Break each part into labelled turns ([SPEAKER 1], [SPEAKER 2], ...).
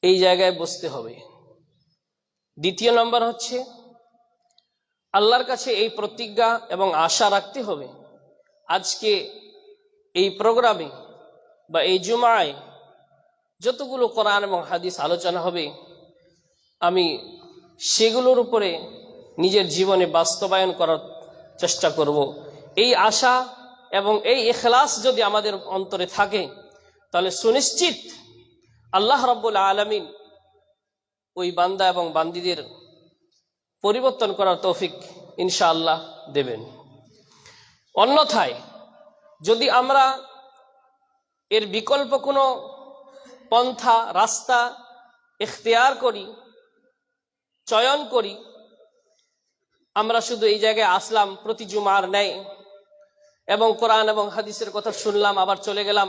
[SPEAKER 1] এই জায়গায় বসতে হবে। দ্বিতীয় নম্বর হচ্ছে আল্লাহর কাছে এই প্রতিজ্ঞা এবং আশা রাখতে হবে, আজকে এই প্রোগ্রামে বা এই জুমায় যতগুলো কোরআন এবং হাদিস আলোচনা হবে আমি সেগুলোর উপরে নিজের জীবনে বাস্তবায়ন করার চেষ্টা করব। এই আশা এবং এই ইখলাস যদি আমাদের অন্তরে থাকে তাহলে সুনিশ্চিত আল্লাহ রাব্বুল আলামিন ওই বান্দা এবং বান্দীদের পরিবর্তন করার তৌফিক ইনশাআল্লাহ দেবেন। অন্যথায় যদি আমরা এর বিকল্প কোনো পন্থা রাস্তা ইখতিয়ার করি, চয়ন করি, আমরা শুধু এই জায়গায় আসলাম প্রতি জুমার ন্যায় এবং কোরআন এবং হাদিসের কথা শুনলাম আবার চলে গেলাম,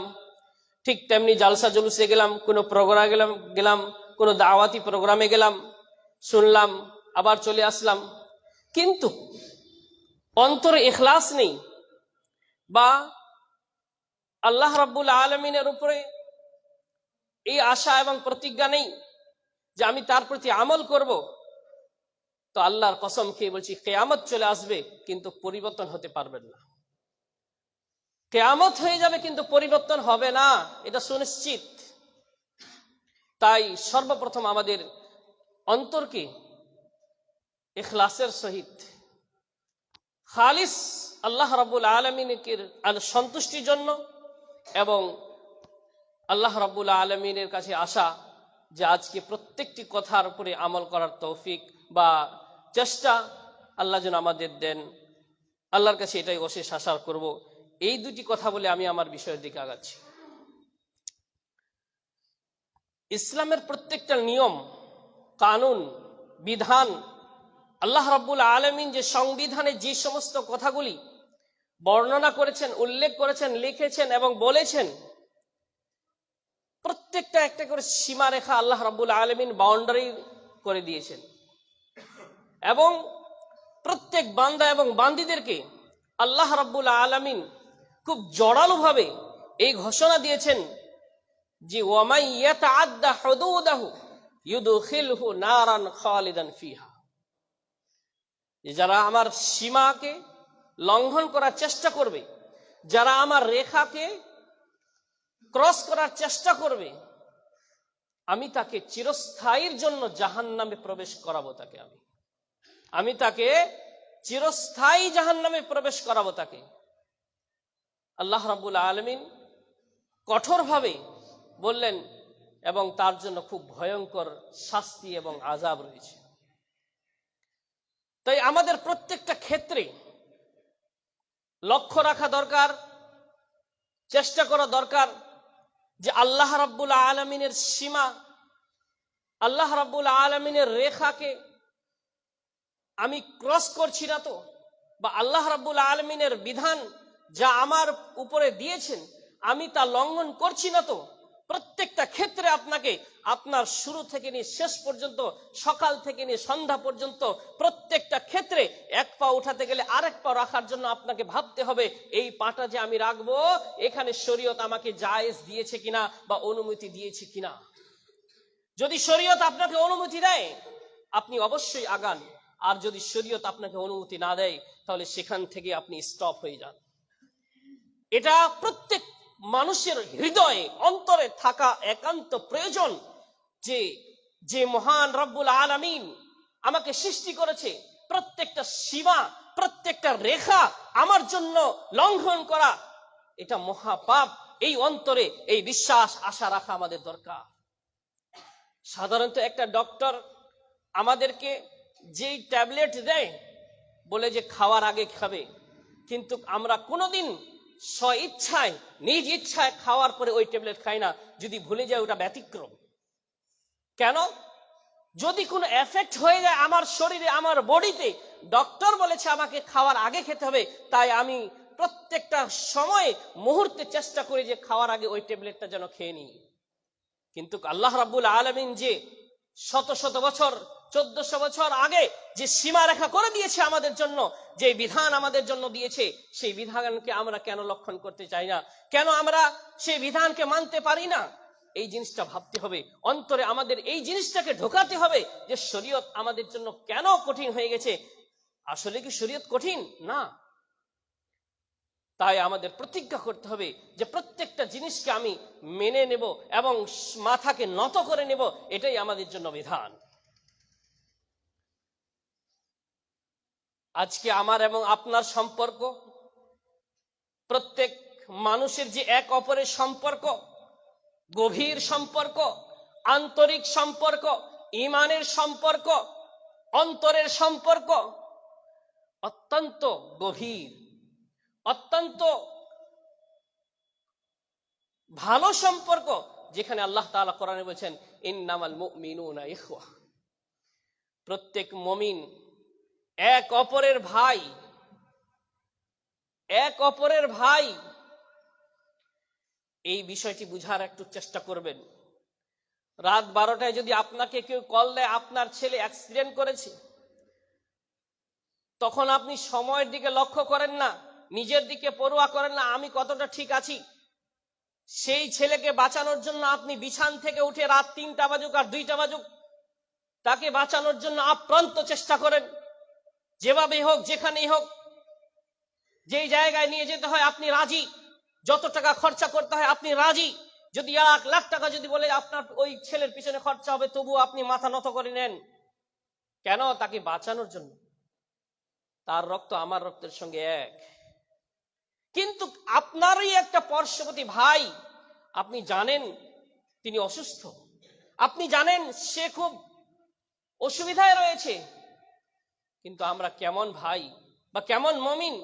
[SPEAKER 1] ঠিক তেমনি জালসা জুলুসে গেলাম, কোনো প্রোগ্রামে গেলাম, কোনো দাওয়াতি প্রোগ্রামে গেলাম, শুনলাম আবার চলে আসলাম, কিন্তু অন্তরে ইখলাস নেই বা আল্লাহ রাব্বুল আলামিনের উপরে এই আশা এবং প্রতিজ্ঞা নেই যে আমি তার প্রতি আমল করব, তো আল্লাহর কসম খেয়ে বলছি কিয়ামত চলে আসবে কিন্তু পরিবর্তন হতে পারবেন না। কিয়ামত হয়ে যাবে কিন্তু পরিবর্তন হবে না, এটা সুনিশ্চিত। তাই সর্বপ্রথম আমাদের অন্তরকে ইখলাসের সহিত খালিস আল্লাহ রাব্বুল আলামিনের সন্তুষ্টির জন্য এবং আল্লাহ রাব্বুল আলামিনের কাছে আসা যে আজকে প্রত্যেকটি কথার উপরে আমল করার তৌফিক বা চেষ্টা আল্লাহ যেন আমাদের দেন, আল্লাহর কাছে এটাই অশেষ আশা করব। এই দুটি কথা বলে আমি আমার বিষয়ের দিকে আগাচ্ছি। ইসলামের প্রত্যেকটা নিয়ম কানুন বিধান আল্লাহ রাব্বুল আলামিন যে সংবিধানে যে সমস্ত কথাগুলি বর্ণনা করেছেন, উল্লেখ করেছেন, লিখেছেন এবং বলেছেন, প্রত্যেকটা একটা করে সীমারেখা আল্লাহ রাব্বুল আলামিন বাউন্ডারি করে দিয়েছেন এবং প্রত্যেক বান্দা এবং বান্দীদেরকে আল্লাহ রাব্বুল আলামিন খুব জোরালোভাবে এই ঘোষণা দিয়েছেন যে ওয়ামাই ইয়াতাআদ্দা হুদুদাহু ইউদখিলহু নারান খালিদান ফিহা, যারা আমার সীমাকে লঙ্ঘন করার চেষ্টা করবে, যারা আমার রেখাকে ক্রস করার চেষ্টা করবে, আমি তাকে চিরস্থায়ীর জন্য জাহান্নামে প্রবেশ করাবো। আমি তাকে চিরস্থায়ী জাহান্নামে প্রবেশ করাবো তাকে। আল্লাহ রাব্বুল আলামিন কঠোরভাবে বললেন এবং তার জন্য খুব ভয়ঙ্কর শাস্তি এবং আযাব রয়েছে। তাই আমাদের প্রত্যেকটা ক্ষেত্রে লক্ষ্য রাখা দরকার, চেষ্টা করা দরকার যে আল্লাহ রাব্বুল আলামিনের সীমা, আল্লাহ রাব্বুল আলামিনের রেখাকে আমি ক্রস করছি না তো, বা আল্লাহ রাব্বুল আলামিনের বিধান যা আমার উপরে দিয়েছেন আমি তা লঙ্ঘন করছি না তো। প্রত্যেকটা ক্ষেত্রে আপনাকে আপনার শুরু থেকে নিয়ে শেষ পর্যন্ত, সকাল থেকে নিয়ে সন্ধ্যা পর্যন্ত প্রত্যেকটা ক্ষেত্রে এক পা উঠাতে গেলে আরেক পা রাখার জন্য আপনাকে ভাবতে হবে এই পাটা যে আমি রাখবো এখানে শরীয়ত আমাকে জায়েজ দিয়েছে কিনা বা অনুমতি দিয়েছে কিনা। যদি শরীয়ত আপনাকে অনুমতি দেয় আপনি অবশ্যই আগান, আর যদি শরীয়ত আপনাকে অনুমতি না দেয় তাহলে সেখান থেকে আপনি স্টপ হয়ে যান। এটা প্রত্যেক মানুষের হৃদয়ে অন্তরে থাকা একান্ত প্রয়োজন যে যে মহান রব্বুল আলামিন আমাকে সৃষ্টি করেছে, প্রত্যেকটা সীমা প্রত্যেকটা রেখা আমার জন্য লঙ্ঘন করা এটা মহাপাপ। এই অন্তরে এই বিশ্বাস আশা রাখা আমাদের দরকার। সাধারণত একটা ডক্টর আমাদেরকে যেই ট্যাবলেট দেয় বলে যে খাওয়ার আগে খাবে, কিন্তু আমরা কোনোদিন স্বইচ্ছায় নিজ ইচ্ছায় খাওয়ার পরে ওই ট্যাবলেট খাই না, যদি ভুলে যায় ওটা ব্যতিক্রম। কেন? যদি কোনো এফেক্ট হয়ে যায় আমার শরীরে, আমার বডিতে, ডক্টর বলেছে আমাকে খাওয়ার আগে খেতে হবে, তাই আমি প্রত্যেকটা সময় মুহূর্তে চেষ্টা করি যে খাওয়ার আগে ওই ট্যাবলেটটা যেন খেয়ে নিই। কিন্তু আল্লাহ রাব্বুল আলামিন যে শত শত বছর 1400 বছর আগে যে সীমারেখা করে দিয়েছে আমাদের জন্য, যে বিধান আমাদের জন্য দিয়েছে, সেই বিধানকে আমরা কেন লঙ্ঘন করতে চাই না? কেন আমরা সেই বিধানকে মানতে পারি না? এই জিনিসটা ভাবতে হবে, অন্তরে আমাদের এই জিনিসটাকে ঢোকাতে হবে যে শরীয়ত আমাদের জন্য কেন কঠিন হয়ে গেছে। আসলে কি শরীয়ত কঠিন না? তাই আমাদের প্রতিজ্ঞা করতে হবে যে প্রত্যেকটা জিনিসকে আমি মেনে নেব এবং মাথাকে নত করে নেব, এটাই আমাদের জন্য বিধান। আজকে আমার এবং আপনার সম্পর্ক, প্রত্যেক মানুষের যে এক অপরের সম্পর্ক, গভীর সম্পর্ক, আন্তরিক সম্পর্ক, ঈমানের সম্পর্ক, অন্তরের সম্পর্ক অত্যন্ত গভীর, অত্যন্ত ভালো সম্পর্ক, যেখানে আল্লাহ তাআলা কোরআনে বলেছেন ইন্নামাল মুমিনুনা ইখওয়া, প্রত্যেক মুমিন এক অপরের ভাই, এক অপরের ভাই। এই বিষয়টি বুঝার একটু চেষ্টা করবেন। রাত 12টায় যদি আপনাকে কেউ কল দেয় আপনার ছেলে অ্যাক্সিডেন্ট করেছে, তখন আপনি সময়ের দিকে লক্ষ্য করেন না, নিজের দিকে পরোয়া করেন না আমি কতটা ঠিক আছি। সেই ছেলেকে বাঁচানোর জন্য আপনি বিছান থেকে উঠে রাত 3টা বাজুক আর 2টা বাজুক তাকে বাঁচানোর জন্য আপ্রান্ত চেষ্টা করেন, যেভাবেই হোক, যেখানেই হোক, যেই জায়গায় নিয়ে যেতে হয় আপনি রাজি, যত টাকা খরচা করতে হয় আপনি রাজি। যদি 1 লাখ টাকা যদি বলে আপনার ওই ছেলের পিছনে খরচা হবে, তবুও আপনি মাথা নত করে নেন। কেন? তাকে বাঁচানোর জন্য। তার রক্ত আমার রক্তের সঙ্গে এক। কিন্তু আপনারই একটা পার্শ্ববর্তী ভাই, আপনি জানেন তিনি অসুস্থ, আপনি জানেন সে খুব অসুবিধায় রয়েছে, কিন্তু আমরা কেমন ভাই বা কেমন মুমিন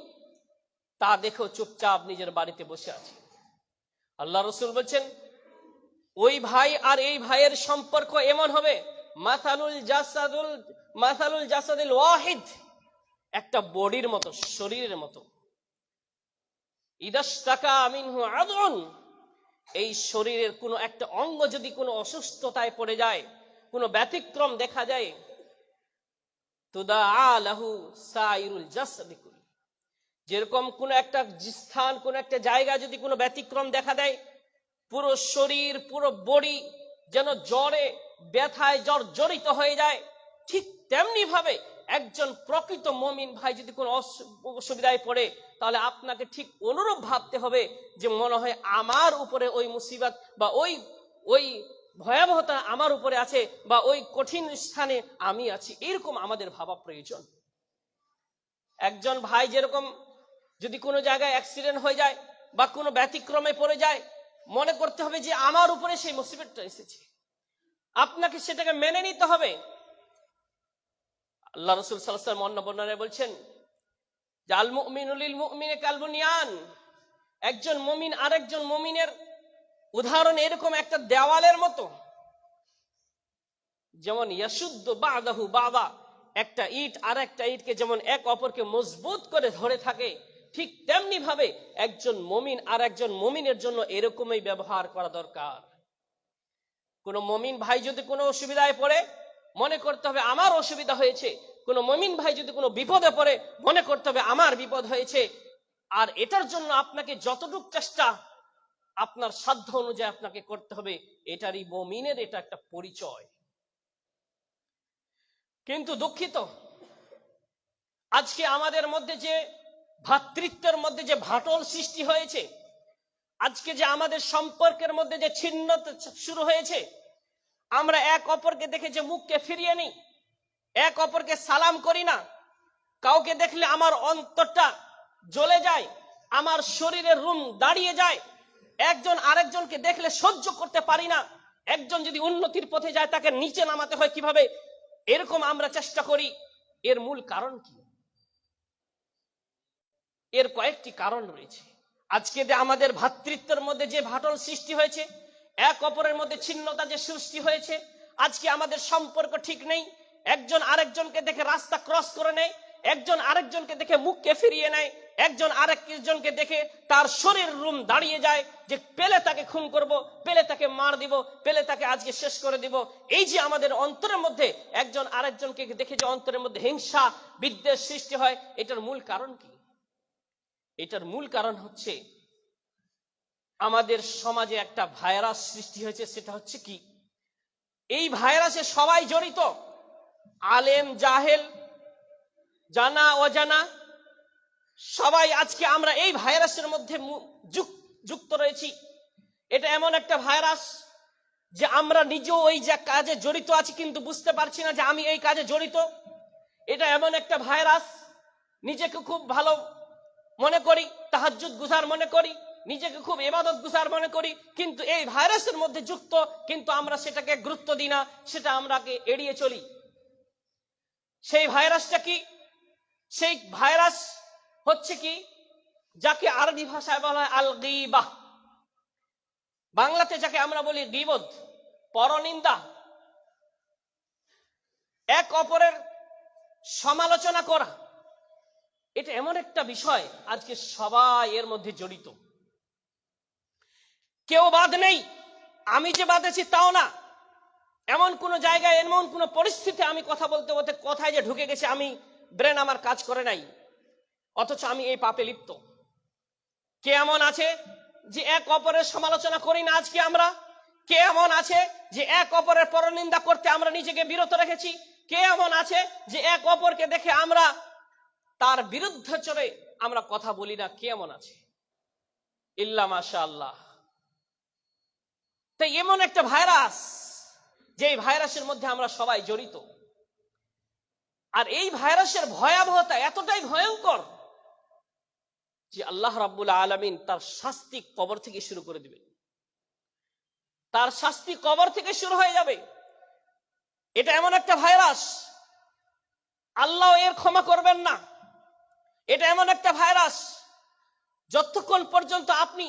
[SPEAKER 1] তা দেখো চুপচাপ নিজের বাড়িতে বসে আছি। আল্লাহ রাসূল বলছেন ওই ভাই আর এই ভাইয়ের সম্পর্ক এমন হবে মাসালুল জাসাদিল ওয়াহিদ, একটা বডির মতো, শরীরের মতো। ইদাশতাকা মিনহু আযুন, এই শরীরের কোনো একটা অঙ্গ যদি কোনো অসুস্থতায় পড়ে যায়, কোনো ব্যতিক্রম দেখা যায়, তুদাআ লাহু সাইরুল জাসাদি কুল্লি, যেরকম কোনো একটা স্থান, কোনো একটা জায়গা যদি কোনো ব্যতিক্রম দেখা দেয়, পুরো শরীর, পুরো বডি যেন জ্বরে ব্যথায় জর্জরিত হয়ে যায়, ঠিক তেমনি ভাবে একজন প্রকৃত মুমিন ভাই যদি কোনো অসুবিধায় পড়ে, তাহলে আপনাকে ঠিক অনুরূপ ভাবতে হবে যে মনে হয় আমার উপরে ওই মুসিবত বা ওই ভয়াবহতা আমার উপরে আছে, বা ওই কঠিন স্থানে আমি আছি। এরকম আমাদের ভাবা প্রয়োজন। একজন ভাই যেরকম যদি কোনো জায়গায় অ্যাক্সিডেন্ট হয়ে যায় বা কোনো ব্যতিক্রমে পড়ে যায়, মনে করতে হবে যে আমার উপরে সেই মুসিবতটা এসেছে, আপনাকে সেটাকে মেনে নিতে হবে। আল্লাহ রাসূল সাল্লাল্লাহু আলাইহি ওয়াসাল্লাম অন্য বর্ণনায় বলছেন যে আল মুমিনু লিল মুমিনি কাল বুনিয়ান, একজন মুমিন আরেকজন মুমিনের উদাহরণ এরকম একটা দেওয়ালের মতো, যেমন ইয়াশুদ্দু বাদাহু বাদা, একটা ইট আর একটা ইটকে যেমন এক অপরকে মজবুত করে ধরে থাকে, ঠিক তেমনি ভাবে একজন মুমিন আর একজন মুমিনের জন্য এরকমই ব্যবহার করা দরকার। কোন মুমিন ভাই যদি কোনো অসুবিধায় পড়ে, মনে করতে হবে আমার অসুবিধা হয়েছে। কোন মুমিন ভাই যদি কোনো বিপদে পড়ে, মনে করতে হবে আমার বিপদ হয়েছে। আর এটার জন্য আপনাকে যতটুকু চেষ্টা আপনার সাধ্য অনুযায়ী আপনাকে করতে হবে, এটারই মুমিনের এটা একটা পরিচয়। কিন্তু দুঃখিত, আজকে আমাদের মধ্যে যে ভ্রাতৃত্বের মধ্যে যে ফাটল সৃষ্টি হয়েছে, আজকে যে আমাদের সম্পর্কের মধ্যে যে ছিন্নতা শুরু হয়েছে, আমরা এক অপরকে দেখে যে মুখকে ফিরিয়ে নিই, এক অপরকে সালাম করি না, কাউকে দেখলে আমার অন্তরটা জ্বলে যায়, আমার শরীরের রুম দাঁড়িয়ে যায়, একজন আরেকজনকে দেখলে সহ্য করতে পারি না, একজন যদি উন্নতির পথে যায় তাকে নিচে নামাতে হয় কিভাবে, এরকম আমরা চেষ্টা করি। এর মূল কারণ কি? এর কয়েকটি কারণ রয়েছে। আজকে যে আমাদের ভ্রাতৃত্বের মধ্যে যে ফাটল সৃষ্টি হয়েছে, এক অপরের মধ্যে ছিন্নতা যে সৃষ্টি হয়েছে, আজকে আমাদের সম্পর্ক ঠিক নেই, একজন আরেকজনকে দেখে রাস্তা ক্রস করে নেয়, একজন আরেকজনকে দেখে মুখকে ফিরিয়ে নেয়, একজন আরেকজনকে দেখে তার শরীর রুম দাঁড়িয়ে যায় যে পেলে তাকে খুন করব, পেলে তাকে মার দিব, পেলে তাকে আজকে শেষ করে দিব। এই যে আমাদের অন্তরের মধ্যে একজন আরেকজনকে দেখে যে অন্তরের মধ্যে হিংসা বিদ্বেষ সৃষ্টি হয়, এটার মূল কারণ কি? এটার মূল কারণ হচ্ছে আমাদের সমাজে একটা ভাইরাস সৃষ্টি হয়েছে, সেটা হচ্ছে কি, এই ভাইরাসে সবাই জড়িত, আলেম জাহেল, জানা অজানা, সবাই আজকে আমরা এই ভাইরাসের মধ্যে যুক্ত রয়েছি। এটা এমন একটা ভাইরাস যে আমরা নিজেও ওই যে কাজে জড়িত আছি, কিন্তু বুঝতে পারছি না যে আমি এই কাজে জড়িত। এটা এমন একটা ভাইরাস, নিজেকে খুব ভালো মনে করি, তাহাজ্জুদ গুজার মনে করি, নিজেকে খুব ইবাদত গুজার মনে করি, কিন্তু এই ভাইরাসের মধ্যে যুক্ত, কিন্তু আমরা সেটাকে গুরুত্ব দিই না, সেটা আমরাকে এড়িয়ে চলি। সেই ভাইরাসটা কি? সেই ভাইরাস হচ্ছে কি, যাকে আরবি ভাষায় বলা হয় আল গীবাহ, বাংলাতে যাকে আমরা বলি গীবত, পরনিন্দা, এক অপরের সমালোচনা করা। এটা এমন একটা বিষয় আজকে সবাই এর মধ্যে জড়িত, কেউ বাদ নেই। আমি যে বাদ আছি তাও না, এমন কোন জায়গায়, এমন কোন পরিস্থিতি আমি কথা বলতে বলতে কোথায় যে ঢুকে গেছে, আমি ব্রেন আমার কাজ করে নাই, অথচ আমি এই পাপে লিপ্ত। কে এমন আছে যে এক অপরের সমালোচনা করি না আজকে আমরা? কে এমন আছে যে এক অপরের পরনিন্দা করতে আমরা নিজেকে বিরত রেখেছি? কে এমন আছে যে এক অপরকে দেখে আমরা তার বিরুদ্ধে চলে আমরা কথা বলি না? কে এমন আছে? ইল্লা মাশাআল্লাহ। তাই এমন একটা ভাইরাস, যে ভাইরাসের মধ্যে আমরা সবাই জড়িত। আর এই ভাইরাসের ভয়াবহতা এতটাই ভয়ঙ্কর যে আল্লাহ রাব্বুল আলামিন তার শাস্তি কবর থেকে শুরু করে দিবেন। তার শাস্তি কবর থেকে শুরু হয়ে যাবে। এটা এমন একটা ভাইরাস, আল্লাহ এর ক্ষমা করবেন না। এটা এমন একটা ভাইরাস, যতক্ষণ পর্যন্ত আপনি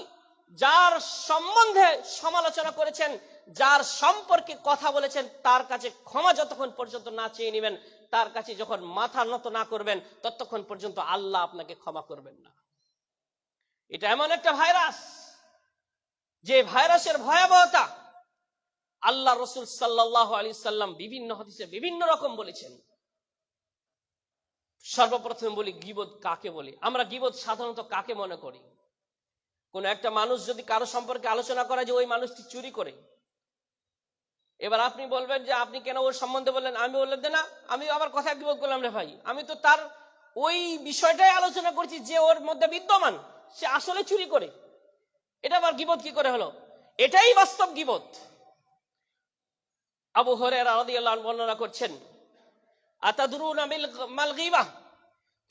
[SPEAKER 1] যার সম্বন্ধে সমালোচনা করেছেন, যার সম্পর্কে কথা বলেছেন, তার কাছে ক্ষমা যতক্ষণ পর্যন্ত না চেয়ে নেবেন, তার কাছে যখন মাথা নত না করবেন, ততক্ষণ পর্যন্ত আল্লাহ আপনাকে ক্ষমা করবেন না। এটা এমন একটা ভাইরাস, যে ভাইরাসের ভয়াবহতা আল্লাহ রাসূল সাল্লাল্লাহু আলাইহি সাল্লাম বিভিন্ন হাদিসে বিভিন্ন রকম বলেছেন। সর্বপ্রথম বলি, গীবত কাকে বলে? আমরা গীবত সাধারণত কাকে মনে করি? কোন একটা মানুষ যদি কারো সম্পর্কে আলোচনা করে যে ওই মানুষটি চুরি করে, এবার আপনি বলবেন যে আপনি কেন ওর সম্বন্ধে বললেন? আমি বললাম যে না, আমি আবার কথা গীবত করলাম রে ভাই, আমি তো তার ওই বিষয়টাই আলোচনা করছি যে ওর মধ্যে বিদ্যমান, সে আসলে চুরি করে। এটা আবার গীবত কি করে হলো? এটাই বাস্তব গীবত। আবু হুরায়রা রাদিয়াল্লাহু আনহু বর্ণনা করছেন, আতাদরুনা মাল গীবাহ,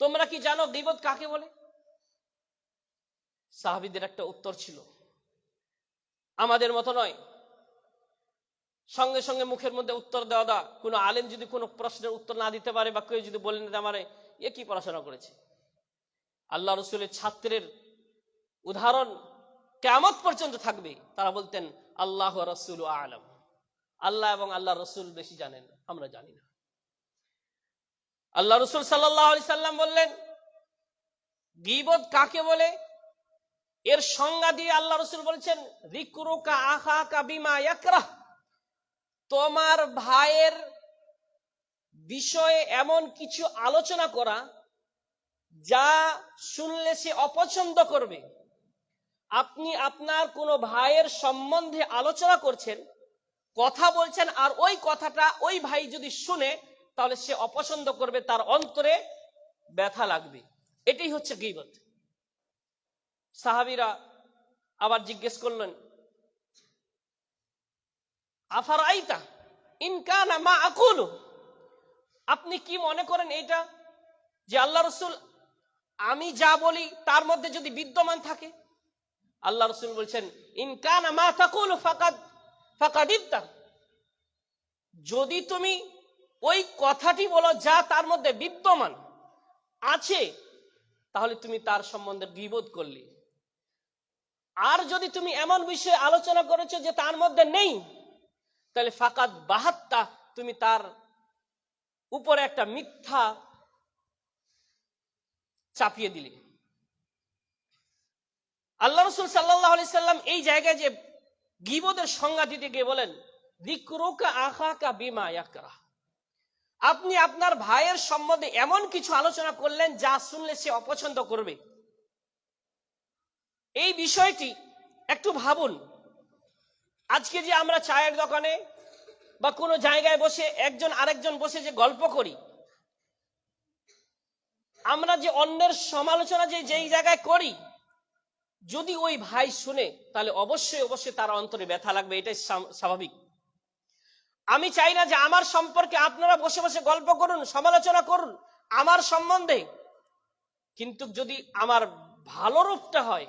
[SPEAKER 1] তোমরা কি জানো গীবত কাকে বলে? সাহাবীদের একটা উত্তর ছিল, আমাদের মতো নয়, সঙ্গে সঙ্গে মুখের মধ্যে উত্তর দেওয়া। কোনো আলেম যদি কোনো প্রশ্নের উত্তর না দিতে পারে, বা কেউ যদি বলেন যে আমারে এ কি পড়াশোনা করেছে, আল্লাহ রাসূলের ছাত্রের উদাহরণ কিয়ামত পর্যন্ত থাকবে। তারা বলতেন আল্লাহ ওয়া রাসূলু আ'লাম, আল্লাহ এবং আল্লাহ রাসূল বেশি জানেন, আমরা জানি না। আল্লাহ রাসূল সাল্লাল্লাহু আলাইহি সাল্লাম বললেন, গীবত কাকে বলে? এর সংজ্ঞা দিয়ে আল্লাহ রাসূল বলেছেন, যিকরুকা আখাকা বিমা ইয়াকরাহ, তোমার ভাইয়ের বিষয়ে এমন কিছু আলোচনা করা যা শুনলে সে অপছন্দ করবে। আপনি আপনার কোনো ভাইয়ের সম্বন্ধে আলোচনা করছেন, কথা বলছেন, আর ওই কথাটা ওই ভাই যদি শুনে, তাহলে সে অপছন্দ করবে, তার অন্তরে ব্যথা লাগবে। এটাই হচ্ছে গীবত। সাহাবীরা আবার জিজ্ঞেস করলেন, আফারাইতা ইন কানা মা আকুলু, আপনি কি মনে করেন এটা যে আল্লাহ রাসূল আমি যা বলি তার মধ্যে যদি বিদ্যমান থাকে? আল্লাহ রাসূল বলছেন, ইন কানা মা তাকুলু ফাকাদিবতা, যদি তুমি ওই কথাটি বলো যা তার মধ্যে বিদ্যমান আছে, তাহলে তুমি তার সম্বন্ধে গীবত করলে। আর যদি তুমি এমন বিষয়ে আলোচনা করেছো যে তার মধ্যে নেই, তাহলে ফাকাদ বাহাত্তা, তুমি তার উপরে একটা মিথ্যা চাপিয়ে দিলে। আল্লাহ রাসূল সাল্লাল্লাহু আলাইহি সাল্লাম এই জায়গায় যে গীবতের সংজ্ঞা দিতে গিয়ে বলেন, যিকরুকা আখাকা বিমা ইয়াকরাহ, আপনি আপনার ভাইয়ের সম্বন্ধে এমন কিছু আলোচনা করলেন যা শুনলে সে অপছন্দ করবে। এই বিষয়টি একটু ভাবুন, আজকে যে আমরা চায়ের দোকানে বা কোনো জায়গায় বসে একজন আরেকজন বসে যে গল্প করি, আমরা যে অন্যের সমালোচনা যে যেই জায়গায় করি, যদি ওই ভাই শুনে তাহলে অবশ্যই অবশ্যই তার অন্তরে ব্যথা লাগবে, এটাই স্বাভাবিক। আমি চাই না যে আমার সম্পর্কে আপনারা বসে বসে গল্প করুন, সমালোচনা করুন আমার সম্বন্ধে, কিন্তু যদি আমার ভালো রূপটা হয়,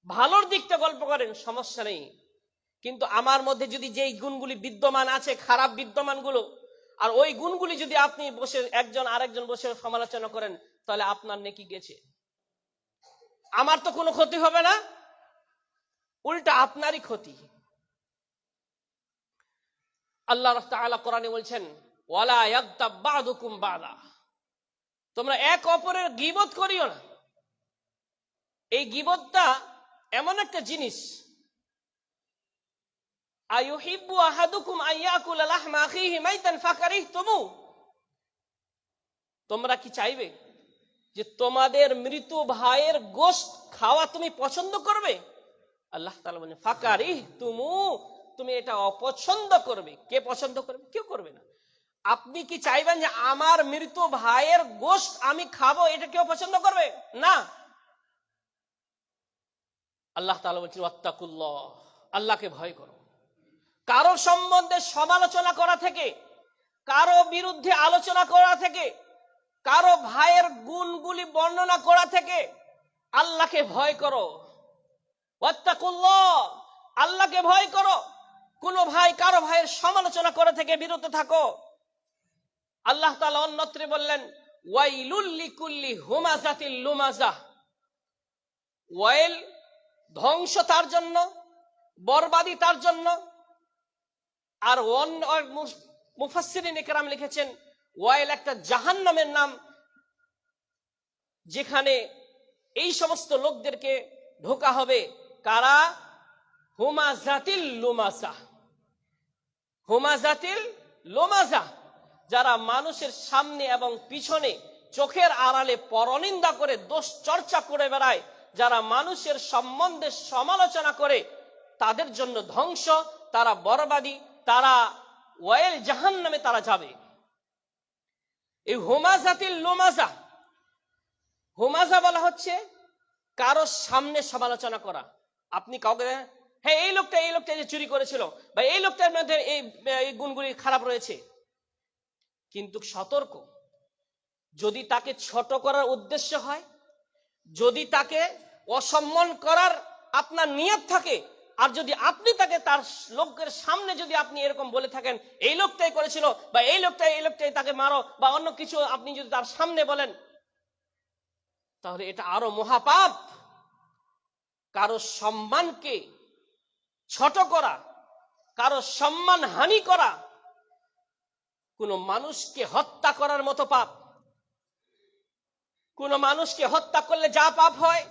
[SPEAKER 1] ভালোর দিকটা গল্প করেন, সমস্যা নেই। কিন্তু আমার মধ্যে যদি যেই গুণগুলি বিদ্যমান আছে, খারাপ বিদ্যমানগুলো, আর ওই গুণগুলি যদি আপনি বসে একজন আরেকজন বসে সমালোচনা করেন, তাহলে আপনার নেকি গেছে, আমার তো কোনো ক্ষতি হবে না, উল্টা আপনারই ক্ষতি। আল্লাহ তাআলা কোরআনে বলছেন, ওয়ালা ইয়াগতাব বা'দুকুম বা'দা, তোমরা এক অপরের গীবত করিও না। এই গীবতটা এমন একটা জিনিস, আইয়ুহিব্বু আহাদুকুম আইয়াকুলা লাহমা আখিহি মাইতান ফাকারিহতুমু, তোমরা কি চাইবে যে তোমাদের মৃত ভাইয়ের গোশত খাওয়া তুমি পছন্দ করবে? আল্লাহ তাআলা বলেন ফাকারিহতুমু, তুমি এটা অপছন্দ করবে। কে পছন্দ করবে? কেউ করবে না। আপনি কি চাইবেন যে আমার মৃত ভাইয়ের গোশত আমি খাবো? এটা কেউ পছন্দ করবে না। আল্লাহ তাআলা বলছেন ওয়াত্তাকুল্লাহ, আল্লাহকে ভয় করো। কারো সম্বন্ধে সমালোচনা করা থেকে, কারো বিরুদ্ধে আলোচনা করা থেকে, কারো ভাইয়ের গুণগুলি বর্ণনা করা থেকে আল্লাহকে ভয় করো। ওয়াত্তাকুল্লাহ, আল্লাহকে ভয় করো। কোন ভাই কারো ভাইয়ের সমালোচনা করা থেকে বিরত থাকো। আল্লাহ তাআলা অন্যত্রে বললেন ওয়াইলুল লিকুল্লি হুমাযাতিল লুমাযাহ, ওয়াইল ধ্বংস তার জন্য, বরবাদি তার জন্য। আর মুফাসসিরিন ইকরাম লিখেছেন ওয়াইল একটা জাহান্নামের নাম, যেখানে এই সমস্ত লোকদেরকে ঢোকা হবে। কারা? হুমাযাতিল লুমাযাহ, হুমাযাতিল লুমাযাহ, যারা মানুষের সামনে এবং পিছনে চোখের আড়ালে পরনিন্দা করে দোষ চর্চা করে বেড়ায়, যারা মানুষের সম্বন্ধে সমালোচনা করে, তাদের জন্য ধ্বংস, তারা বরবাদি, তারা ওয়াইল জাহান্নামে তারা যাবে। এই হুমাযাতিল লুমাযাহ, হুমাযা বলা হচ্ছে কারো সামনে সমালোচনা করা। আপনি কাউকে, হ্যাঁ এই লোকটা যে চুরি করেছিল, বা এই লোকটার মধ্যে এই গুণগুলি খারাপ রয়েছে, কিন্তু সতর্ক, যদি তাকে ছোট করার উদ্দেশ্য হয়, যদি তাকে অসম্মান করার আপনার নিয়ত থাকে, আর যদি আপনি তাকে তার লোকের সামনে যদি আপনি এরকম বলে থাকেন এই লোকটাই করেছিল, বা এই লোকটাই তাকে মারো, বা অন্য কিছু আপনি যদি তার সামনে বলেন, তাহলে এটা আরো মহাপাপ। কারো সম্মানকে ছোট করা, কারো সম্মান হানি করা, কোন মানুষকে হত্যা করার মতো পাপ। কোন মানুষকে হত্যা করলে যা পাপ হয়,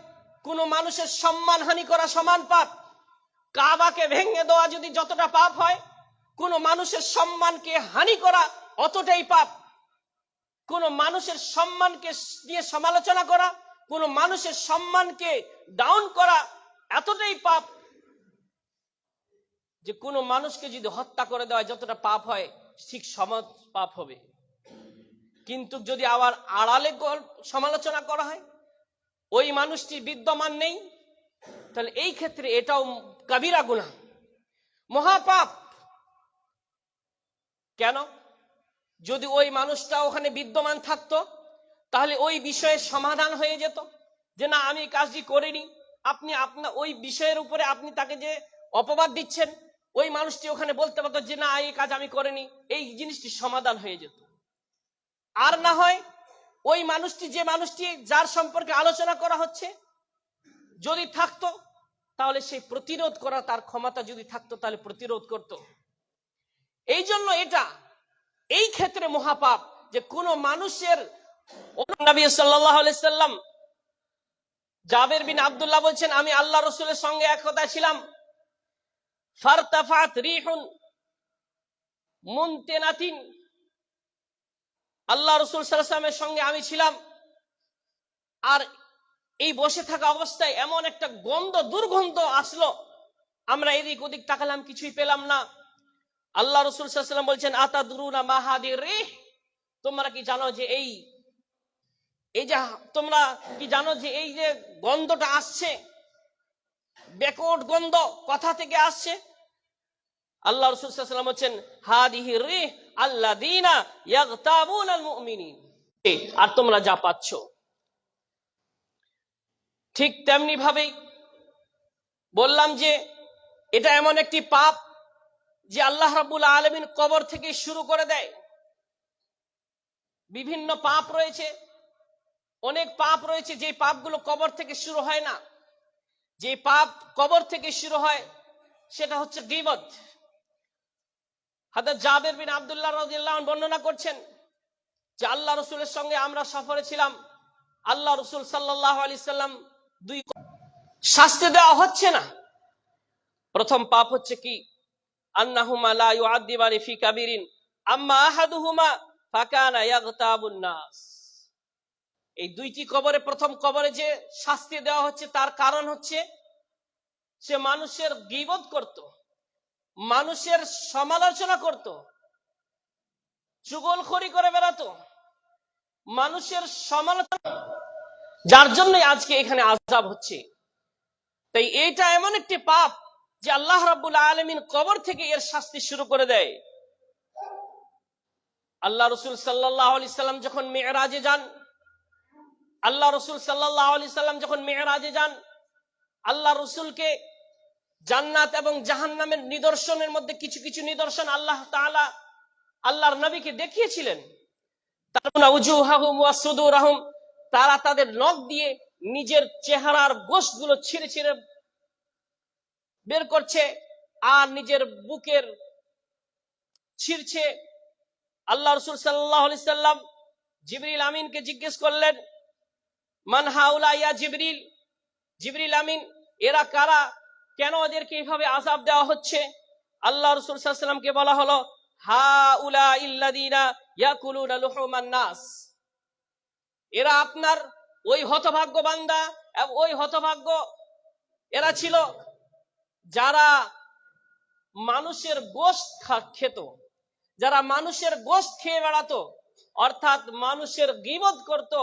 [SPEAKER 1] কোন মানুষের সম্মান হানি করা সমান পাপ। কাবাকে ভেঙে দেওয়া যদি যতটা পাপ হয়, কোন মানুষের সম্মানকে হানি করা অতটাই পাপ। কোন মানুষের সম্মানকে দিয়ে সমালোচনা করা, কোন মানুষের সম্মানকে ডাউন করা এতটাই পাপ, যে কোন মানুষকে যদি হত্যা করে দেওয়া যতটা পাপ হয়, ঠিক সমান পাপ হবে। কিন্তু যদি আবার আড়ালে সমালোচনা করা হয়, ওই মানুষটি বিদ্যমান নেই, তাহলে এই ক্ষেত্রে এটাও কাবিরা গুনাহ, মহাপাপ। কেন? যদি ওই মানুষটা ওখানে বিদ্যমান থাকতো, তাহলে ওই বিষয়ের সমাধান হয়ে যেত, যে না আমি কাজটি করিনি। আপনি আপনার ওই বিষয়ের উপরে আপনি তাকে যে অপবাদ দিচ্ছেন, ওই মানুষটি ওখানে বলতে পারতো যে না এই কাজ আমি করিনি, এই জিনিসটি সমাধান হয়ে যেত। আর না হয় ওই মানুষটি, যে মানুষটি যার সম্পর্কে আলোচনা করা হচ্ছে, যদি থাকতো, তাহলে সেই প্রতিরোধ করা তার ক্ষমতা যদি থাকতো, তাহলে প্রতিরোধ করত। এই জন্য এটা এই ক্ষেত্রে মহাপাপ, যে কোন মানুষের, নবী সাল্লাল্লাহু আলাইহি সাল্লাম জাবের বিন আব্দুল্লাহ বলছেন, আমি আল্লাহ রাসূলের সঙ্গে একতা ছিলাম, ফারতাফাত রিহুন মুনতিনাতিন, আল্লাহ রাসূল সাল্লাল্লাহু আলাইহি ওয়াসাল্লামের সঙ্গে আমি ছিলাম, আর এই বসে থাকা অবস্থায় এমন একটা দুর্গন্ধ আসলো, আমরা এদিক ওদিক তাকালাম, কিছুই পেলাম না। আল্লাহ রাসূল সাল্লাল্লাহু আলাইহি ওয়াসাল্লাম বলছেন, আতাদরুনা মা হাদির রিহ, তোমরা কি জানো যে এই যে তোমরা কি জানো যে এই যে গন্ধটা আসছে, বেকট গন্ধ কোথা থেকে আসছে? আল্লাহ রাসূল সাল্লাল্লাহু আলাইহি ওয়াসাল্লাম বলছেন, হাদিহি রিহ আল্লাযীনা ইয়াগতাবুনাল মুমিনিন। আর তোমরা যা পাচ্ছ, ঠিক তেমনি ভাবেই বললাম যে এটা এমন একটি পাপ যে আল্লাহ রাব্বুল আলামিন কবর থেকে শুরু করে দেয়। বিভিন্ন পাপ রয়েছে, অনেক পাপ রয়েছে যে পাপগুলো কবর থেকে শুরু হয় না। যে পাপ কবর থেকে শুরু হয় সেটা হচ্ছে গীবত। হযরত জাবের বিন আব্দুল্লাহ রাদিয়াল্লাহু আনহু বর্ণনা করছেন যে আল্লাহ রাসূলের সঙ্গে আমরা সফরে ছিলাম। আল্লাহ রাসূল সাল্লাল্লাহু আলাইহি সাল্লাম দুই শাস্তি দেওয়া হচ্ছে না। প্রথম পাপ হচ্ছে কি, আন্নাহুমা লা ইউআদ্দিবানি ফি কাবীরিন আম্মা আহাদুহুমা ফাকানা ইয়াগতাবুন নাস। এই দুইটি কবরে, প্রথম কবরে যে শাস্তি দেওয়া হচ্ছে তার কারণ হচ্ছে সে মানুষের গীবত করত, মানুষের সমালোচনা করত, চুগলখড়ি করে বেড়াতো, মানুষের সমালোচনা, যার জন্য আজকে এখানে আযাব হচ্ছে। তাই এইটা এমন একটি পাপ যে আল্লাহ রাব্বুল আলামিন কবর থেকে এর শাস্তি শুরু করে দেয়। আল্লাহ রাসূল সাল্লাল্লাহু আলাইহি সাল্লাম যখন মিরাজে যান, আল্লাহ রাসূল সাল্লাল্লাহু আলাইহি সাল্লাম যখন মিরাজে যান, আল্লাহ রাসূলকে জান্নাত এবং জাহান্নামের নিদর্শনের মধ্যে কিছু কিছু নিদর্শন আল্লাহ তাআলা আল্লাহর নবীকে দেখিয়েছিলেন। তারুনা উজুহাহুম ওয়া সুদুরহুম, তারা তাদের নখ দিয়ে নিজের চেহারার গোশতগুলো ছিঁড়ে ছিঁড়ে বের করছে আর নিজের বুকের ছিঁড়ছে। আল্লাহ রাসূল সাল্লাল্লাহু আলাইহি সাল্লাম জিবরিল আমিনকে জিজ্ঞেস করলেন, মান হাউলা ইয়া জিবরিল, জিবরিল আমিন এরা কারা, কেন ওদেরকে এইভাবে আযাব দেওয়া হচ্ছে? আল্লাহ রাসূল সাল্লাল্লাহু আলাইহি সাল্লামকে বলা হলো, হাউলা ইল্লাযীনা ইয়াকুলুনা লুহুমান নাস, এরা আপনার ওই হতভাগ্য বান্দা, ওই হতভাগ্য এরা ছিল যারা মানুষের গোশত খেত, যারা মানুষের গোশত খেয়ে বেড়াতো, অর্থাৎ মানুষের গীবত করত,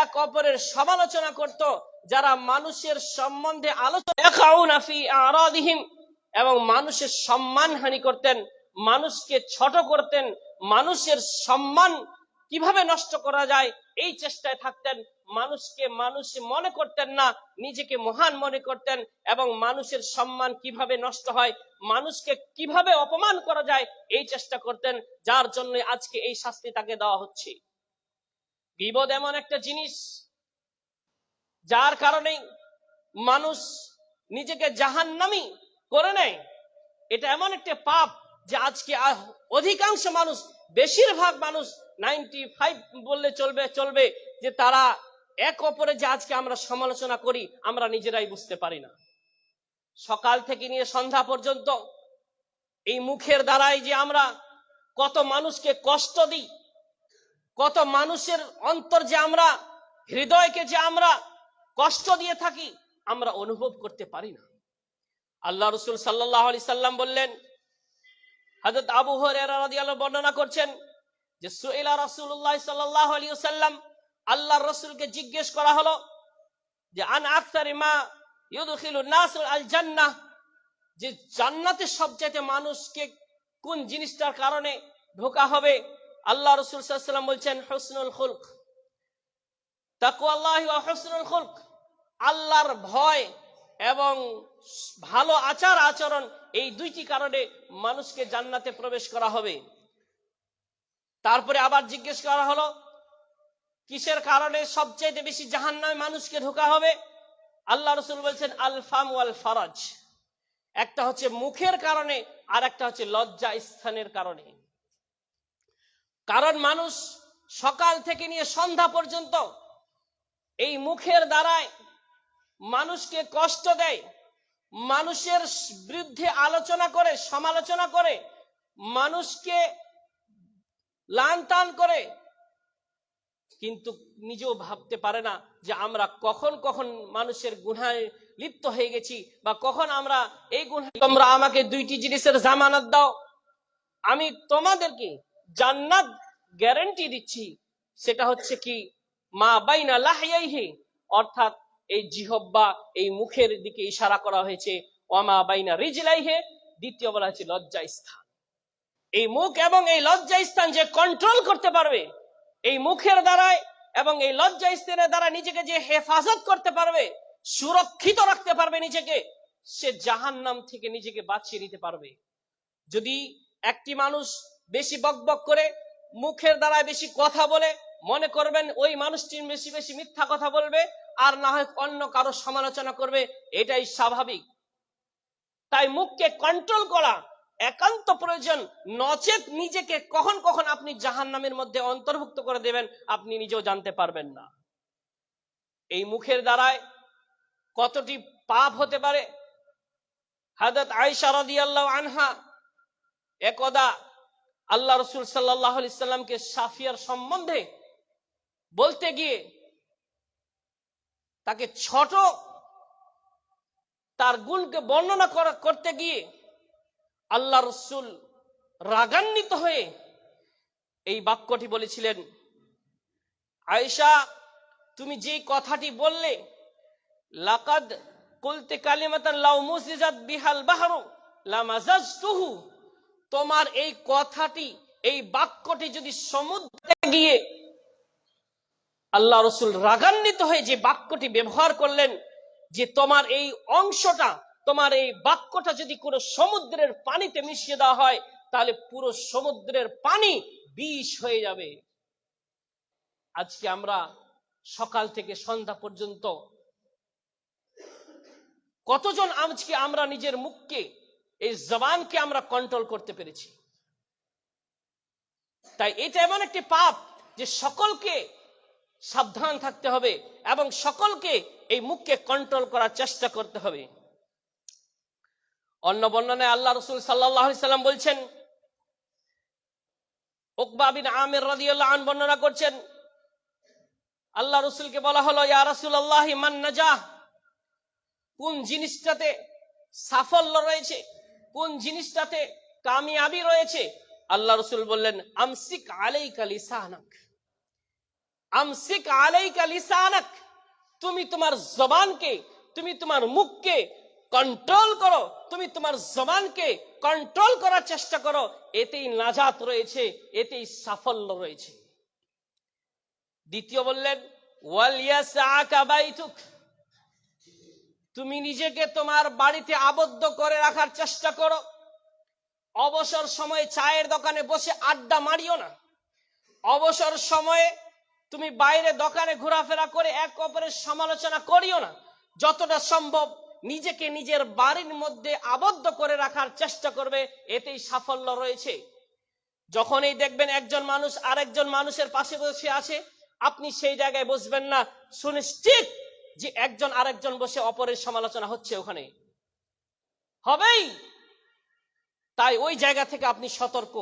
[SPEAKER 1] এক অপরের সমালোচনা করত, যারা মানুষের সম্বন্ধে আলোচনা ফি আরাদিহিম, এবং মানুষের সম্মানহানি করতেন, মানুষকে ছোট করতেন, মানুষের সম্মান কিভাবে নষ্ট করা যায় এই চেষ্টায় থাকতেন, মানুষকে মানুষ মনে করতেন না, নিজেকে মহান মনে করতেন, এবং মানুষের সম্মান কিভাবে নষ্ট হয়, মানুষকে কিভাবে অপমান করা যায় এই চেষ্টা করতেন, যার জন্য আজকে এই শাস্তি তাকে দেওয়া হচ্ছে। গীবত এমন একটা জিনিস যার কারণে মানুষ নিজেকে জাহান্নামী করে নেয়। এটা এমন একটা পাপ যে আজকে অধিকাংশ মানুষ, বেশিরভাগ মানুষ 95 বললে চলবে যে তারা এক অপরে যে আজকে আমরা সমালোচনা করি আমরা নিজেরাই বুঝতে পারি না। সকাল থেকে নিয়ে সন্ধ্যা পর্যন্ত এই মুখের দ্বারাই যে আমরা কত মানুষকে কষ্ট দিই, কত মানুষের অন্তর যে আমরা, হৃদয়কে যে আমরা কষ্ট দিয়ে থাকি আমরা অনুভব করতে পারি না। আল্লাহ রাসূল সাল্লাল্লাহু আলাইহি সাল্লাম বললেন, হযরত আবু হুরায়রা রাদিয়াল্লাহু বর্ণনা করছেন যে সুইলা রাসূলুল্লাহ সাল্লাল্লাহু আলাইহি ওয়াসাল্লাম, আল্লাহর রাসূলকে জিজ্ঞেস করা হলো যে আন আকসারি মা ইউদখিলুন নাস আল জান্নাহ, যে জান্নাতে সবচেয়ে মানুষকে কোন জিনিসটার কারণে ঢোকা হবে? আল্লাহ রাসূল সাল্লাল্লাহু আলাইহি ওয়াসাল্লাম বলছেন হুসনুল খুলক, তাকওয়াল্লাহি ওয়া হুসনুল খুলক, আল্লাহর ভয় এবং ভালো আচার আচরণ, এই দুইটি কারণে মানুষকে জান্নাতে প্রবেশ করা হবে। তারপরে আবার জিজ্ঞেস করা হলো কিসের কারণে সবচেয়ে বেশি জাহান্নামে মানুষকে ঢোকা হবে? আল্লাহ রাসূল বলছেন আল ফাম ওয়াল ফারাজ, একটা হচ্ছে মুখের কারণে আর একটা হচ্ছে লজ্জা স্থানের কারণে। কারণ মানুষ সকাল থেকে নিয়ে সন্ধ্যা পর্যন্ত এই মুখের দ্বারায় মানুষকে কষ্ট দেয়, মানুষের বিরুদ্ধে আলোচনা করে, সমালোচনা করে, মানুষকে লানতান করে, কিন্তু নিজেও ভাবতে পারে না যে আমরা কখন কখন মানুষের গুনাহে লিপ্ত হয়ে গেছি, বা কখন আমরা এই গুনাহ। তোমরা আমাকে দুইটি জিনিসের জামানত দাও, আমি তোমাদেরকে জান্নাত গ্যারান্টি দিচ্ছি। সেটা হচ্ছে কি, মা বাইনা লাহিয়াইহি, অর্থাৎ এই জিহব্বা, এই মুখের দিকে ইশারা করা হয়েছে, ওয়ামা বাইনা রিজলাইহি, দ্বিতীয় বলা হয়েছে লজ্জা স্থান। এই মুখ এবং এই লজ্জা স্থান যে কন্ট্রোল করতে পারবে, এই মুখের দ্বারায় এবং এই লজ্জা স্থানের দ্বারা নিজেকে যে হেফাজত করতে পারবে, সুরক্ষিত রাখতে পারবে নিজেকে, সে জাহান্নাম থেকে নিজেকে বাঁচিয়ে নিতে পারবে। যদি একটি মানুষ বেশি বকবক করে, মুখের দ্বারা বেশি কথা বলে, মনে করবেন ওই মানুষটি বেশি বেশি মিথ্যা কথা বলবে, আর না হয় অন্য কারো সমালোচনা করবে, এটাই স্বাভাবিক। তাই মুখকে কন্ট্রোল করা একান্ত প্রয়োজন, নচেত নিজেকে কখন কখন আপনি জাহান্নামের মধ্যে অন্তর্ভুক্ত করে দেবেন আপনি নিজেও জানতে পারবেন না। এই মুখের দ্বারায় কতটি পাপ হতে পারে। হযরত আয়েশা রাদিয়াল্লাহু আনহা একদা আল্লাহ রাসূল সাল্লাল্লাহু আলাইহি সাল্লামকে সাফিয়ার সম্বন্ধে বলতে গিয়ে তাকে ছোট, তার গুণকে বর্ণনা করতে গিয়ে আল্লাহ রাসূল রাগান্বিত হয়ে এই বাক্যটি বলেছিলেন, আয়েশা, তুমি যে কথাটি বললে, লাকাদ কুলতি কালিমাতান লাউ মুজিজাত বিহাল বাহরু লামাজাজতুহু, তোমার এই কথাটি, এই বাক্যটি যদি সমুদ্রে গিয়ে, আল্লাহ রাসূল রাগান্বিত হয়ে যে বাক্যটি ব্যবহার করলেন, যে তোমার এই অংশটা, তোমার এই বাক্যটা যদি কোনো সমুদ্রের পানিতে মিশিয়ে দেওয়া হয়, তাহলে পুরো সমুদ্রের পানি বিষ হয়ে যাবে। আজকে আমরা সকাল থেকে সন্ধ্যা পর্যন্ত কতজন আজকে আমরা নিজের মুখকে, এই জবানকে আমরা কন্ট্রোল করতে পেরেছি? তাই এটা এমন একটি পাপ যে সকলকে সাবধান থাকতে হবে এবং সকলকে এই মুখকে কন্ট্রোল করার চেষ্টা করতে হবে। অন্য বর্ণনায় আল্লাহ রাসূল সাল্লাল্লাহু আলাইহি সাল্লাম বলছেন, উকবা বিন আমির রাদিয়াল্লাহু আনহু বর্ণনা করছেন, আল্লাহ রাসূলকে বলা হলো, ইয়া রাসূলুল্লাহ মান নাজাহ, কোন জিনিসটাতে সাফল্য রয়েছে, কোন জিনিসটাতে কামিয়াবি রয়েছে? আল্লাহ রাসূল বললেন, আমসিক আলাইকা লিসানাক, আমসিক আলাইকা লিসানাক, তুমি তোমার জবানকে, তুমি তোমার মুখকে কন্ট্রোল করো, তুমি তোমার জবানকে কন্ট্রোল করার চেষ্টা করো, এতেই নাজাত রয়েছে, এতেই সাফল্য রয়েছে। দ্বিতীয় বললেন, ওয়ালিয়াসআকা বাইতুক, তুমি নিজেকে তোমার বাড়িতে আবদ্ধ করে রাখার চেষ্টা করো। অবসর সময়ে চায়ের দোকানে বসে আড্ডা মারিও না। অবসর সময়ে তুমি বাইরে দোকানে ঘোরাফেরা করে এক অপরের সমালোচনা করিও না। যতটা সম্ভব নিজেকে নিজের বাড়ির মধ্যে আবদ্ধ করে রাখার চেষ্টা করবে, এতেই সাফল্য রয়েছে। যখনই দেখবেন একজন মানুষ আরেকজন মানুষের পাশে বসে আছে, আপনি সেই জায়গায় বসবেন না, সুনিশ্চিত যে একজন আরেকজন বসে অপরের সমালোচনা হচ্ছে, ওখানে হবেই। তাই ওই জায়গা থেকে আপনি সতর্ক,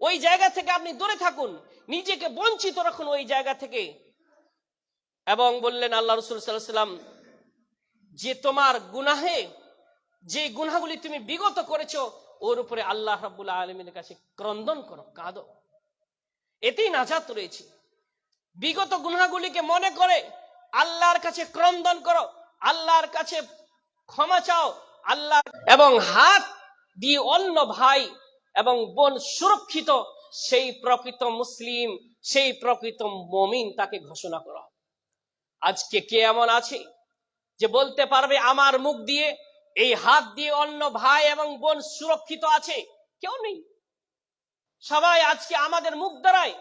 [SPEAKER 1] ওই জায়গা থেকে আপনি দূরে থাকুন, নিজেকে বঞ্চিত রাখুন ওই জায়গা থেকে। এবং বললেন আল্লাহ রাসূল সাল্লাল্লাহু আলাইহি সাল্লাম, যে তোমার গুনাহে, যে গুনাহগুলি তুমি বিগত করেছো, ওর উপরে আল্লাহ রাব্বুল আলামিনের কাছে ক্রন্দন করো, কাঁদো, এতেই নাজাত রয়েছে। বিগত গুনাহগুলিকে মনে করে আল্লাহর কাছে ক্রন্দন করো, আল্লাহর কাছে ক্ষমা চাও, আল্লাহ, এবং হাত দিয়ে অন্য ভাই এবং বোন সুরক্ষিত, সেই প্রকৃত মুসলিম, সেই প্রকৃত মুমিন তাকে ঘোষণা করা। আজকে কে এমন আছে যে বলতে পারবে আমার মুখ দিয়ে, এই হাত দিয়ে অন্য ভাই এবং বোন সুরক্ষিত আছে? কেউ নেই। সবাই আজকে আমাদের মুখ দ্বারাই,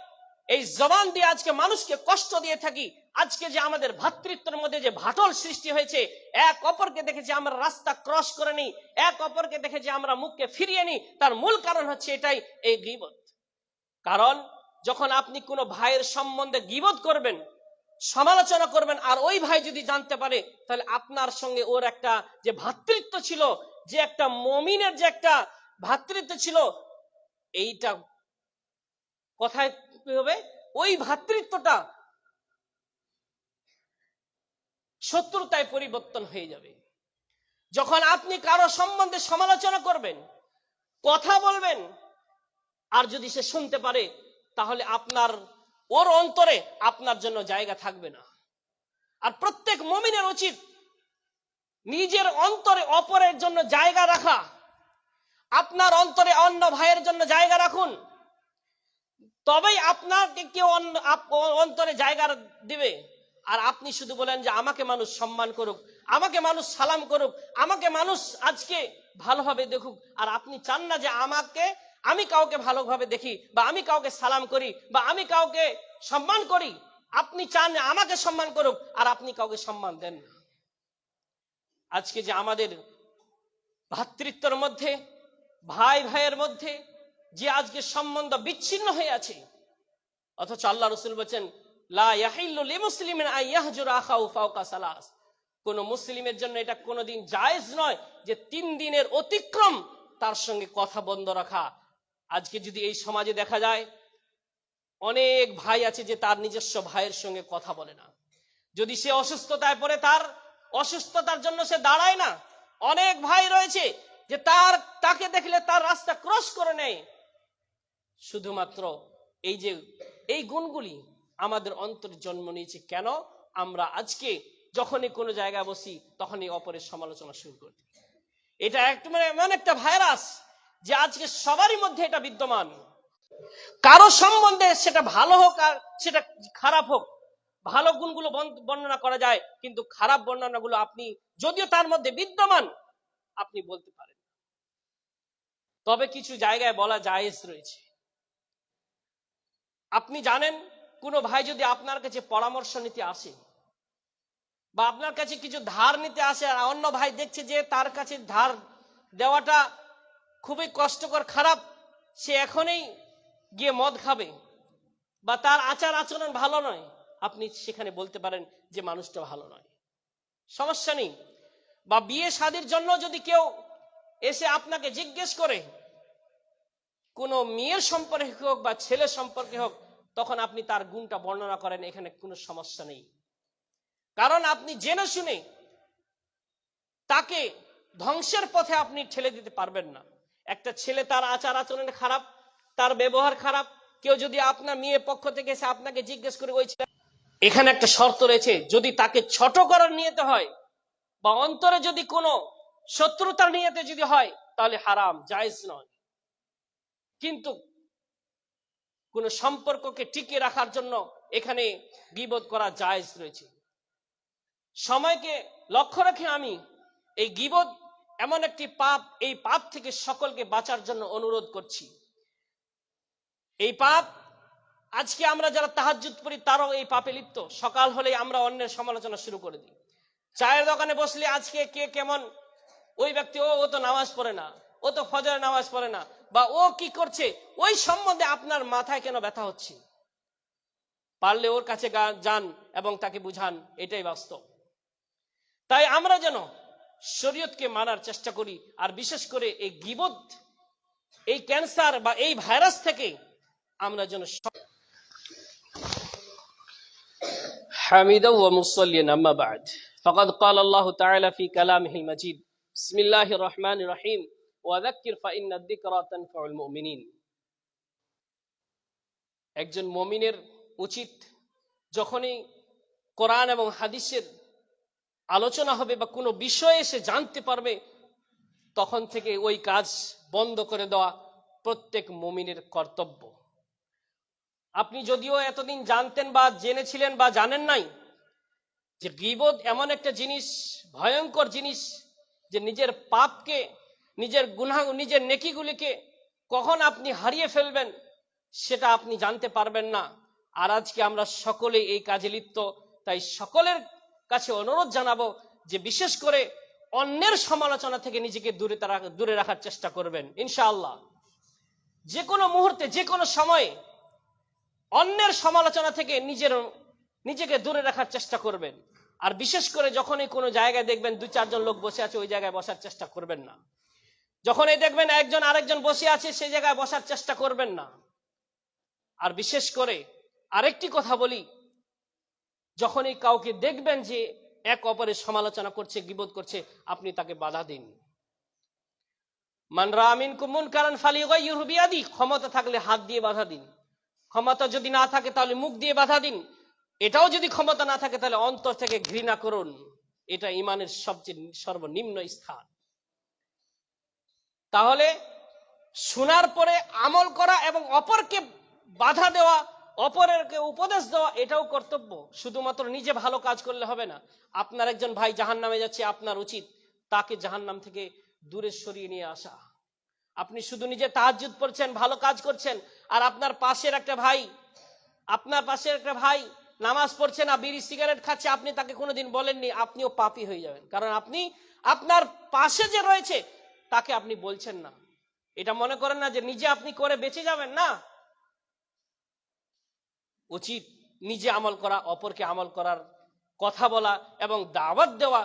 [SPEAKER 1] এই জবান দিয়ে আজকে মানুষকে কষ্ট দিয়ে থাকি। আজকে যে আমাদের ভ্রাতৃত্বের মধ্যে যে ফাটল সৃষ্টি হয়েছে, এক অপরকে দেখে যে আমরা রাস্তা ক্রস করে নিই, এক অপরকে দেখে যে আমরা মুখকে ফিরিয়ে নিই, তার মূল কারণ হচ্ছে এটাই, এই গীবত। কারণ যখন আপনি কোনো ভাইয়ের সম্বন্ধে গীবত করবেন, সমালোচনা করবেন, আর ওই ভাই যদি জানতে পারে, তাহলে আপনার সঙ্গে ওর একটা যে ভ্রাতৃত্ব ছিল, যে একটা মুমিনের যে একটা ভ্রাতৃত্ব ছিল, এইটা কোথায় হবে? ওই ভ্রাতৃত্বটা শত্রুতায় পরিবর্তন হয়ে যাবে। যখন আপনি কারো সম্বন্ধে সমালোচনা করবেন, কথা বলবেন, আর যদি সে শুনতে পারে, তাহলে ওর অন্তরে আপনার জন্য জায়গা থাকবে না। আর প্রত্যেক মুমিনের উচিত নিজের অন্তরে অপরের জন্য জায়গা রাখা। আপনার অন্তরে অন্য ভাইয়ের জন্য জায়গা রাখুন, তবেই আপনাকে কেউ অন্তরে জায়গা দিবে। আর আপনি শুধু বলেন যে আমাকে মানুষ সম্মান করুক, আমাকে মানুষ সালাম করুক, আমাকে মানুষ আজকে ভালোভাবে দেখুক, আর আপনি চান না যে আমি কাউকে ভালোভাবে দেখি, বা আমি কাউকে সালাম করি, বা আমি কাউকে সম্মান করি। আপনি চান আমাকে সম্মান করুক, আর আপনি কাউকে সম্মান দেন না। আজকে যে আমাদের ভ্রাতৃত্বের মধ্যে, ভাই ভাইয়ের মধ্যে যে আজকে সম্বন্ধ বিচ্ছিন্ন হয়ে আছে, অথচ আল্লাহ রাসূল বলেছেন লা ইয়াহিল্লু লিমুসলিমিন আন ইয়াহজুরা আখাহু ফাওকা সালাস। কোন মুসলিমের জন্য এটা কোনোদিন জায়েজ নয় যে 3 দিনের অতিক্রম তার সঙ্গে কথা বন্ধ রাখা। আজকে যদি এই সমাজে দেখা যায়, অনেক ভাই আছে যে তার নিজস্ব ভাইয়ের সঙ্গে কথা বলে না। যদি সে অসুস্থতায় পড়ে, তার অসুস্থতার জন্য সে দাঁড়ায় না। অনেক ভাই রয়েছে যে তাকে দেখলে তার রাস্তা ক্রস করে নেয়। শুধুমাত্র এই গুণগুলি আমাদের অন্তরে জন্ম নিয়েছে। কেন আমরা আজকে যখনই কোনো জায়গায় বসি তখনই অপরের সমালোচনা শুরু করি? এটা এমন একটা ভাইরাস যে আজকে সবারই মধ্যে এটা বিদ্যমান। কারো সম্বন্ধে সেটা ভালো হোক আর সেটা খারাপ হোক, ভালো গুণগুলো বর্ণনা করা যায়, কিন্তু খারাপ বর্ণনাগুলো আপনি যদিও তার মধ্যে বিদ্যমান আপনি বলতে পারেন। তবে কিছু জায়গায় বলা জায়েজ রয়েছে। আপনি জানেন, কোনো ভাই যদি আপনার কাছে পরামর্শ নিতে আসে, বা আপনার কাছে কিছু ধার নিতে আসে, আর অন্য ভাই দেখছে যে তার কাছে ধার দেওয়াটা খুবই কষ্টকর, খারাপ, সে এখনই গিয়ে মদ খাবে, বা তার আচার আচরণ ভালো নয়, আপনি সেখানে বলতে পারেন যে মানুষটা ভালো নয়, সমস্যা নেই। বা বিয়ে শাদীর জন্য যদি কেউ এসে আপনাকে জিজ্ঞেস করে, কোনো মেয়ের সম্পর্কে হোক বা ছেলে সম্পর্কে হোক, তখন আপনি তার গুণটা বর্ণনা করেন, এখানে কোনো সমস্যা নেই। কারণ আপনি জেনে শুনে তাকে ধ্বংসের পথে আপনি ঠেলে দিতে পারবেন না। একটা ছেলে তার আচার আচরণ খারাপ, তার ব্যবহার খারাপ, কেউ যদি আপনার মেয়ের পক্ষ থেকে এসে আপনাকে জিজ্ঞেস করে, ওই ছেলে, এখানে একটা শর্ত রয়েছে, যদি তাকে ছোট করার নিয়তে হয়, বা অন্তরে যদি কোনো শত্রুতার নিয়তে যদি হয়, তাহলে হারাম, জায়েজ নয়। কিন্তু কোন সম্পর্ককে টিকিয়ে রাখার জন্য এখানে গীবত করা জায়েজ রয়েছে। সময়কে লক্ষ্য রেখে আমি এই গীবত এমন একটি পাপ, এই পাপ থেকে সকলকে বাঁচার জন্য অনুরোধ করছি। এই পাপ আজকে আমরা যারা তাহাজ্জুদ পড়ি তারাও এই পাপে লিপ্ত। সকাল হলেই আমরা অন্যের সমালোচনা শুরু করে দিই। চায়ের দোকানে বসলে আজকে কে কেমন, ওই ব্যক্তি ও তো নামাজ পড়ে না, ও তো ফজরের নামাজ পড়ে না, বা ও কি করছে, ওই সম্বন্ধে আপনার মাথায় কেন ব্যথা হচ্ছে? পারলে ওর কাছে যান এবং তাকে বুঝান, এটাই বাস্তব। তাই আমরা যেন শরীয়তকে মানার চেষ্টা করি, আর বিশেষ করে এই গীবত, এই ক্যান্সার বা এই ভাইরাস থেকে আমরা যেন حامدا ومصليا أما بعد فقد قال الله تعالى في كلامه المجيد بسم الله الرحمن الرحيم وذكر فإن الذكرى تنفع المؤمنين। একজন মুমিনের উচিত যখনই কোরআন এবং হাদিসের আলোচনা হবে বা কোনো বিষয়ে সে জানতে পারবে, তখন থেকে ওই কাজ বন্ধ করে দেওয়া প্রত্যেক মুমিনের কর্তব্য। আপনি যদিও এতদিন জানতেন বা জেনেছিলেন বা জানেন নাই যে গীবত এমন একটা জিনিস, ভয়ঙ্কর জিনিস, যে নিজের পাপকে, নিজের গুনাহ, নিজের নেকিগুলিকে কখন আপনি হারিয়ে ফেলবেন সেটা আপনি জানতে পারবেন না। আর আজকে আমরা সকলে এই কাজে লিপ্ত। তাই সকলের কাছে অনুরোধ জানাবো যে বিশেষ করে অন্যের সমালোচনা থেকে নিজেকে দূরে রাখার চেষ্টা করবেন। ইনশাআল্লাহ যে কোনো মুহূর্তে, যে কোনো সময়ে অন্যের সমালোচনা থেকে নিজেকে দূরে রাখার চেষ্টা করবেন। আর বিশেষ করে যখনই কোনো জায়গায় দেখবেন 2-4 জন লোক বসে আছে, ওই জায়গায় বসার চেষ্টা করবেন না। যখনই দেখবেন একজন আরেকজন বসে আছে, সেই জায়গায় বসার চেষ্টা করবেন না। আর বিশেষ করে আরেকটি কথা বলি, যখনই কাউকে দেখবেন যে এক অপরের সমালোচনা করছে, গীবত করছে, আপনি তাকে বাধা দিন। মান রাআ মিনকুম মুনকারান ফালিয়ুগাইয়িরহু বিয়াদি, ক্ষমতা থাকলে হাত দিয়ে বাধা দিন, ক্ষমতা যদি না থাকে তাহলে মুখ দিয়ে বাধা দিন, এটাও যদি ক্ষমতা না থাকে তাহলে অন্তর থেকে ঘৃণা করুন। এটা ইমানের সবচেয়ে সর্বনিম্ন স্থান। তাহলে শোনার পরে আমল করা এবং অপরকে বাধা দেওয়া, অপরকে উপদেশ দেওয়া, এটাও কর্তব্য। শুধুমাত্র নিজে ভালো কাজ করলে হবে না। আপনার একজন ভাই জাহান্নামে যাচ্ছে, আপনার উচিত তাকে জাহান্নাম থেকে দূরে সরিয়ে নিয়ে আসা। আপনি শুধু নিজে তাহাজ্জুদ পড়ছেন, ভালো কাজ করছেন, আর আপনার পাশের একটা ভাই নামাজ পড়ছে না, বিড়ি সিগারেট খাচ্ছে, আপনি তাকে কোনোদিন বলেননি, আপনিও পাপী হয়ে যাবেন। কারণ আপনি আপনার পাশে যে রয়েছে তাকে আপনি বলছেন না। এটা মনে করেন না যে নিজে আপনি করে বেঁচে যাবেন, না। উচিত নিজে আমল করা, অপরকে আমল করার কথা বলা এবং দাওয়াত দেওয়া।